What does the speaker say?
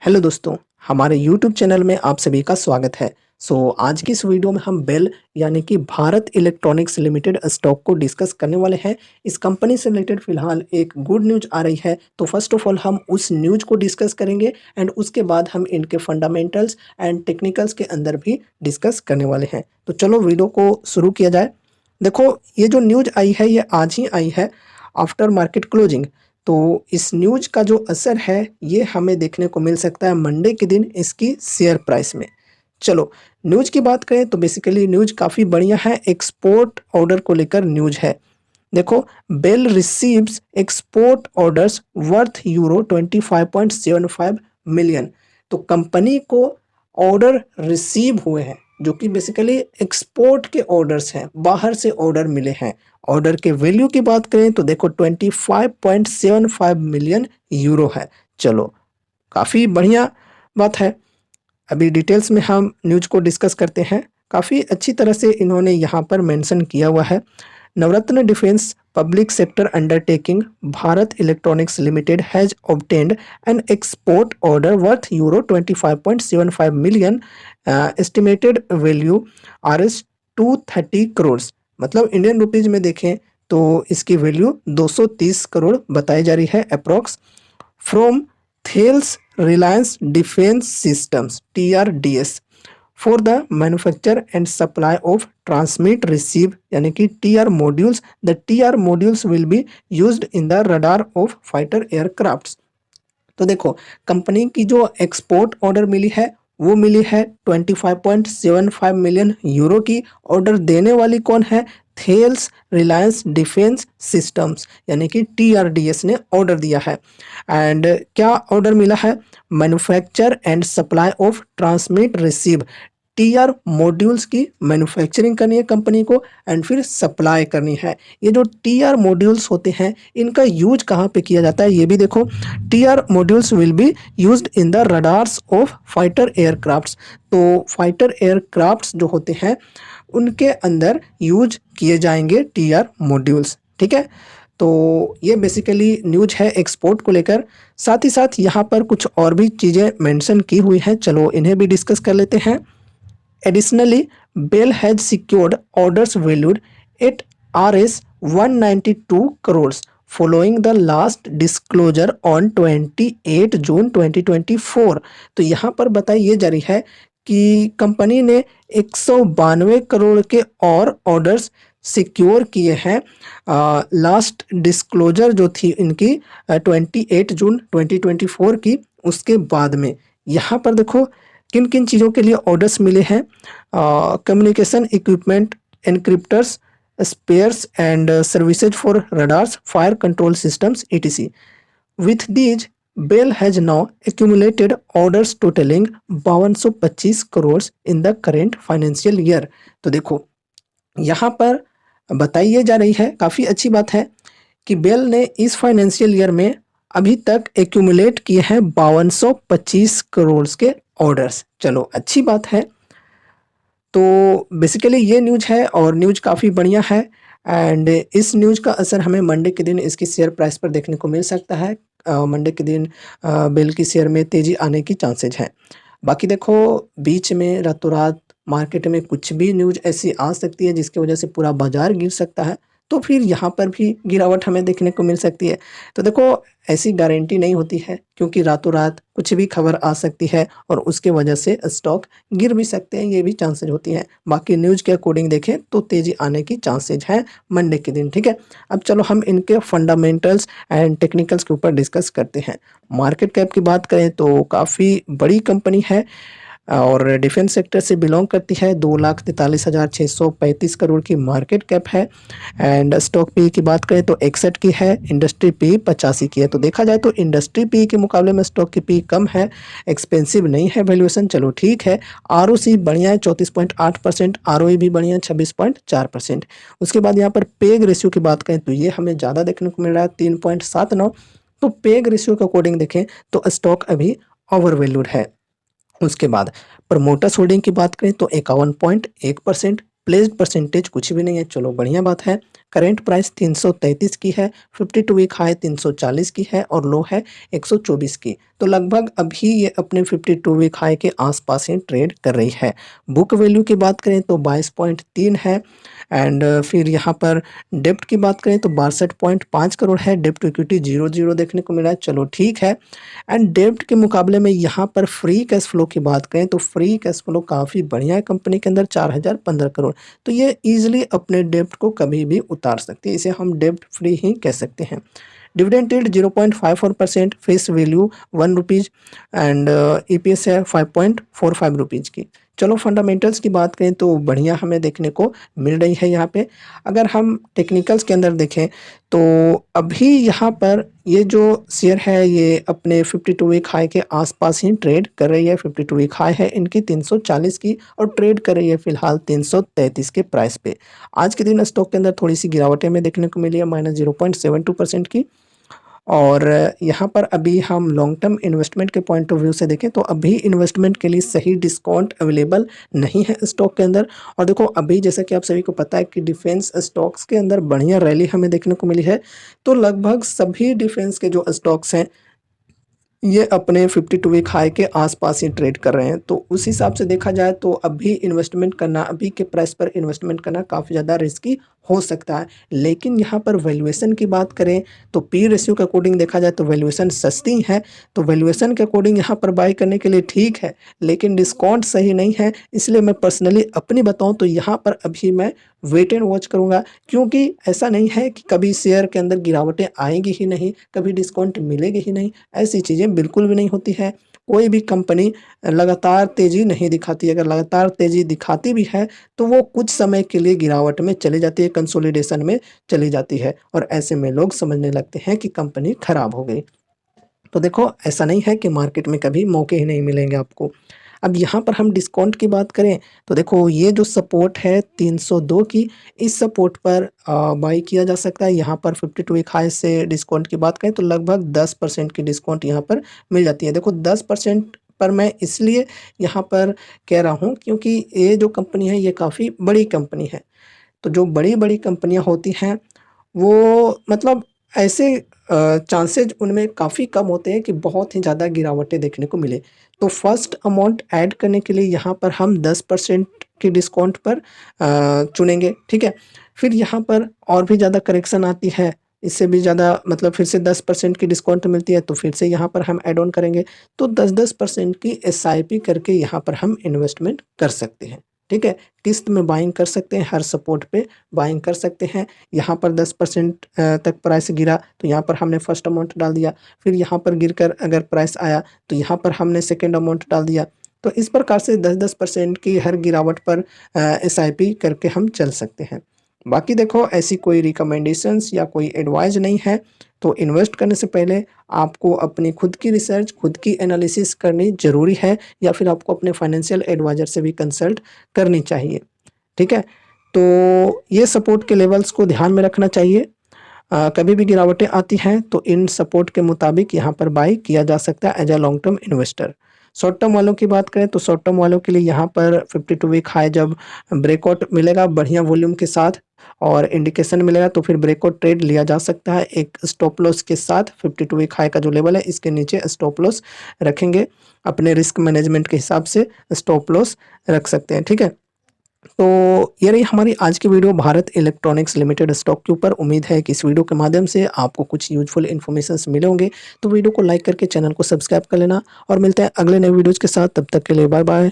Hello दोस्तों, हमारे YouTube channel में आप सभी का स्वागत है। आज की इस वीडियो में हम बेल यानी कि भारत इलेक्ट्रॉनिक्स लिमिटेड स्टॉक को डिस्कस करने वाले हैं। इस कंपनी से रिलेटेड फिलहाल एक गुड न्यूज़ आ रही है, तो फर्स्ट ऑफ ऑल हम उस न्यूज़ को डिस्कस करेंगे एंड उसके बाद हम इनके फंडामेंटल्स एंड टेक्निकल्स के अंदर भी डिस्कस करने वाले हैं। तो चलो वीडियो को शुरू किया जाए। देखो, ये जो न्यूज़ आई है ये आज ही आई है आफ्टर मार्केट क्लोजिंग। तो इस न्यूज़ का जो असर है ये हमें देखने को मिल सकता है मंडे के दिन इसकी शेयर प्राइस में। चलो न्यूज़ की बात करें तो बेसिकली न्यूज़ काफ़ी बढ़िया है, एक्सपोर्ट ऑर्डर को लेकर न्यूज़ है। देखो, BEL receives export orders worth euro 25.75 million. तो कंपनी को ऑर्डर रिसीव हुए हैं जो कि बेसिकली एक्सपोर्ट के ऑर्डर्स हैं, बाहर से ऑर्डर मिले हैं। ऑर्डर के वैल्यू की बात करें तो देखो 25.75 मिलियन यूरो है। चलो काफ़ी बढ़िया बात है। अभी डिटेल्स में हम न्यूज़ को डिस्कस करते हैं। काफ़ी अच्छी तरह से इन्होंने यहाँ पर मेंशन किया हुआ है। Navratna defence public sector undertaking Bharat electronics limited has obtained an export order worth euro 25.75 million, estimated value RS 230 crore. मतलब इंडियन रुपीज में देखें तो इसकी वैल्यू 230 करोड़ बताई जा रही है approx, from Thales Reliance defence systems TRDS for the manufacture and supply of transmit receive यानी कि TR modules. The TR modules will be used in the radar of fighter aircrafts. तो देखो, कंपनी की जो एक्सपोर्ट ऑर्डर मिली है वो मिली है 25.75 million euro की। ऑर्डर देने वाली कौन है? थेल्स रिलायंस डिफेंस सिस्टम्स यानी कि TRDS ने ऑर्डर दिया है। एंड क्या ऑर्डर मिला है? Manufacture and supply of transmit receive TR modules की मैन्युफैक्चरिंग करनी है कंपनी को एंड फिर सप्लाई करनी है। ये जो TR मॉड्यूल्स होते हैं इनका यूज कहाँ पे किया जाता है ये भी देखो। TR modules will be used in the radars of fighter aircrafts. तो फाइटर एयरक्राफ्ट्स जो होते हैं उनके अंदर यूज किए जाएंगे TR मॉड्यूल्स। ठीक है, तो ये बेसिकली न्यूज है एक्सपोर्ट को लेकर। साथ ही साथ यहाँ पर कुछ और भी चीज़ें मेंशन की हुई हैं, चलो इन्हें भी डिस्कस कर लेते हैं। Additionally, Bell has secured orders valued at Rs 192 crores following the last disclosure on 28 जून 2024। तो यहाँ पर बताई ये जा रही है कि कंपनी ने 192 करोड़ के और ऑर्डर्स सिक्योर किए हैं लास्ट डिस्क्लोजर जो थी इनकी 28 जून 2024 की, उसके बाद में। यहाँ पर देखो किन किन चीज़ों के लिए ऑर्डर्स मिले हैं। Communication equipment, encryptors, spares and services for radars, fire control systems ETC। With these BEL has now accumulated orders totalling 5225 crore in the current financial year. तो देखो यहाँ पर बताइए जा रही है, काफ़ी अच्छी बात है कि बेल ने इस फाइनेंशियल ईयर में अभी तक एक्यूमुलेट किए हैं 5225 करोड़ के ऑर्डर्स। चलो अच्छी बात है। तो बेसिकली ये न्यूज़ है और न्यूज़ काफ़ी बढ़िया है एंड इस न्यूज़ का असर हमें मंडे के दिन इसकी शेयर प्राइस पर देखने को मिल सकता है। मंडे के दिन बेल की शेयर में तेज़ी आने की चांसेज हैं। बाकी देखो, बीच में रातों रात मार्केट में कुछ भी न्यूज़ ऐसी आ सकती है जिसकी वजह से पूरा बाजार गिर सकता है, तो फिर यहाँ पर भी गिरावट हमें देखने को मिल सकती है। तो देखो, ऐसी गारंटी नहीं होती है क्योंकि रातों रात कुछ भी खबर आ सकती है और उसके वजह से स्टॉक गिर भी सकते हैं, ये भी चांसेज होती हैं। बाकी न्यूज़ के अकॉर्डिंग देखें तो तेज़ी आने की चांसेज हैं मंडे के दिन। ठीक है, अब चलो हम इनके फंडामेंटल्स एंड टेक्निकल्स के ऊपर डिस्कस करते हैं। मार्केट कैप की बात करें तो काफ़ी बड़ी कंपनी है और डिफेंस सेक्टर से बिलोंग करती है। 2,43,635 करोड़ की मार्केट कैप है एंड स्टॉक पी की बात करें तो 61 की है, इंडस्ट्री पी 85 की है। तो देखा जाए तो इंडस्ट्री पी के मुकाबले में स्टॉक की पी कम है, एक्सपेंसिव नहीं है वैल्यूएशन, चलो ठीक है। ROC बढ़िया है 34.8%, ROE भी बढ़िया है 26.4%। उसके बाद यहाँ पर पेग रेशियो की बात करें तो ये हमें ज़्यादा देखने को मिल रहा है 3.79। तो पेग रेशियो के अकॉर्डिंग देखें तो स्टॉक अभी ओवर वैल्यूड है। उसके बाद प्रमोटर्स होल्डिंग की बात करें तो 51.1%, प्लेस्ड परसेंटेज कुछ भी नहीं है, चलो बढ़िया बात है। करेंट प्राइस 333 की है, 52 वीक हाई 340 की है और लो है 124 की। तो लगभग अभी ये अपने 52 वीक हाई के आसपास ही ट्रेड कर रही है। बुक वैल्यू की बात करें तो 22.3 है एंड फिर यहाँ पर डेब्ट की बात करें तो 62.5 करोड़ है। डेब्ट टू इक्विटी 0 देखने को मिला है, चलो ठीक है। एंड डेब्ट के मुकाबले में यहाँ पर फ्री कैश फ्लो की बात करें तो फ्री कैश फ्लो काफ़ी बढ़िया है कंपनी के अंदर, 4015 करोड़। तो ये ईजिली अपने डेब्ट को कभी भी उतार सकती है, इसे हम डेब्ट फ्री ही कह सकते हैं। Dividend yield 0.54%, face value 1 rupees and EPS है 5.45 रुपीज़ की। चलो फंडामेंटल्स की बात करें तो बढ़िया हमें देखने को मिल रही है यहाँ पे। अगर हम टेक्निकल्स के अंदर देखें तो अभी यहाँ पर ये जो शेयर है ये अपने 52 वीक हाई के आसपास ही ट्रेड कर रही है। 52 वीक हाई है इनकी 340 की और ट्रेड कर रही है फिलहाल 333 के प्राइस पे। आज के दिन स्टॉक के अंदर थोड़ी सी गिरावट हमें देखने को मिली है -0.72% की। और यहाँ पर अभी हम लॉन्ग टर्म इन्वेस्टमेंट के पॉइंट ऑफ व्यू से देखें तो अभी इन्वेस्टमेंट के लिए सही डिस्काउंट अवेलेबल नहीं है स्टॉक के अंदर। और देखो अभी जैसा कि आप सभी को पता है कि डिफेंस स्टॉक्स के अंदर बढ़िया रैली हमें देखने को मिली है। तो लगभग सभी डिफेंस के जो स्टॉक्स हैं ये अपने 52 वीक हाई के आसपास ही ट्रेड कर रहे हैं। तो उस हिसाब से देखा जाए तो अभी इन्वेस्टमेंट करना, अभी के प्राइस पर इन्वेस्टमेंट करना काफ़ी ज़्यादा रिस्की हो सकता है। लेकिन यहाँ पर वैल्यूएशन की बात करें तो पी रेशियो के अकॉर्डिंग देखा जाए तो वैल्यूएशन सस्ती है। तो वैल्यूएशन के अकॉर्डिंग यहाँ पर बाई करने के लिए ठीक है, लेकिन डिस्काउंट सही नहीं है। इसलिए मैं पर्सनली अपनी बताऊँ तो यहाँ पर अभी मैं वेट एंड वॉच करूँगा, क्योंकि ऐसा नहीं है कि कभी शेयर के अंदर गिरावटें आएंगी ही नहीं, कभी डिस्काउंट मिलेगी ही नहीं, ऐसी चीज़ें बिल्कुल भी नहीं होती है। कोई भी कंपनी लगातार तेज़ी नहीं दिखाती, अगर लगातार तेज़ी दिखाती भी है तो वो कुछ समय के लिए गिरावट में चली जाती है, कंसोलिडेशन में चली जाती है और ऐसे में लोग समझने लगते हैं कि कंपनी खराब हो गई। तो देखो ऐसा नहीं है कि मार्केट में कभी मौके ही नहीं मिलेंगे आपको। अब यहाँ पर हम डिस्काउंट की बात करें तो देखो ये जो सपोर्ट है 302 की, इस सपोर्ट पर बाई किया जा सकता है। यहाँ पर 52 वीक हाई से डिस्काउंट की बात करें तो लगभग 10% की डिस्काउंट यहाँ पर मिल जाती है। देखो 10% पर मैं इसलिए यहाँ पर कह रहा हूँ क्योंकि ये जो कंपनी है ये काफ़ी बड़ी कंपनी है। तो जो बड़ी-बड़ी कंपनियाँ होती हैं वो मतलब ऐसे चांसेज़ उनमें काफ़ी कम होते हैं कि बहुत ही ज़्यादा गिरावटें देखने को मिले। तो फर्स्ट अमाउंट ऐड करने के लिए यहाँ पर हम 10% के डिस्काउंट पर चुनेंगे, ठीक है? फिर यहाँ पर और भी ज़्यादा करेक्शन आती है, इससे भी ज़्यादा मतलब फिर से 10% की डिस्काउंट मिलती है तो फिर से यहाँ पर हम ऐड ऑन करेंगे। तो 10-10% की एसआईपी करके यहाँ पर हम इन्वेस्टमेंट कर सकते हैं, ठीक है? किस्त में बाइंग कर सकते हैं, हर सपोर्ट पे बाइंग कर सकते हैं। यहाँ पर 10% तक प्राइस गिरा तो यहाँ पर हमने फर्स्ट अमाउंट डाल दिया। फिर यहाँ पर गिरकर अगर प्राइस आया तो यहाँ पर हमने सेकंड अमाउंट डाल दिया। तो इस प्रकार से 10-10% की हर गिरावट पर एसआईपी करके हम चल सकते हैं। बाकी देखो ऐसी कोई रिकमेंडेशंस या कोई एडवाइस नहीं है। तो इन्वेस्ट करने से पहले आपको अपनी खुद की रिसर्च, खुद की एनालिसिस करनी ज़रूरी है या फिर आपको अपने फाइनेंशियल एडवाइज़र से भी कंसल्ट करनी चाहिए, ठीक है? तो ये सपोर्ट के लेवल्स को ध्यान में रखना चाहिए। कभी भी गिरावटें आती हैं तो इन सपोर्ट के मुताबिक यहाँ पर बाई किया जा सकता है as a long term investor. Short term वालों की बात करें तो शॉर्ट टर्म वालों के लिए यहाँ पर 52 वीक हाई जब ब्रेकआउट मिलेगा बढ़िया वॉल्यूम के साथ और इंडिकेशन मिलेगा तो फिर ब्रेकआउट ट्रेड लिया जा सकता है एक स्टॉप लॉस के साथ। 52 वीक हाई का जो लेवल है इसके नीचे स्टॉप लॉस रखेंगे, अपने रिस्क मैनेजमेंट के हिसाब से स्टॉप लॉस रख सकते हैं, ठीक है? तो ये रही हमारी आज की video Bharat electronics limited stock के ऊपर। उम्मीद है कि इस वीडियो के माध्यम से आपको कुछ यूजफुल इन्फॉर्मेशंस मिले होंगे। तो वीडियो को लाइक करके चैनल को सब्सक्राइब कर लेना और मिलते हैं अगले नए वीडियोज़ के साथ। तब तक के लिए बाय बाय।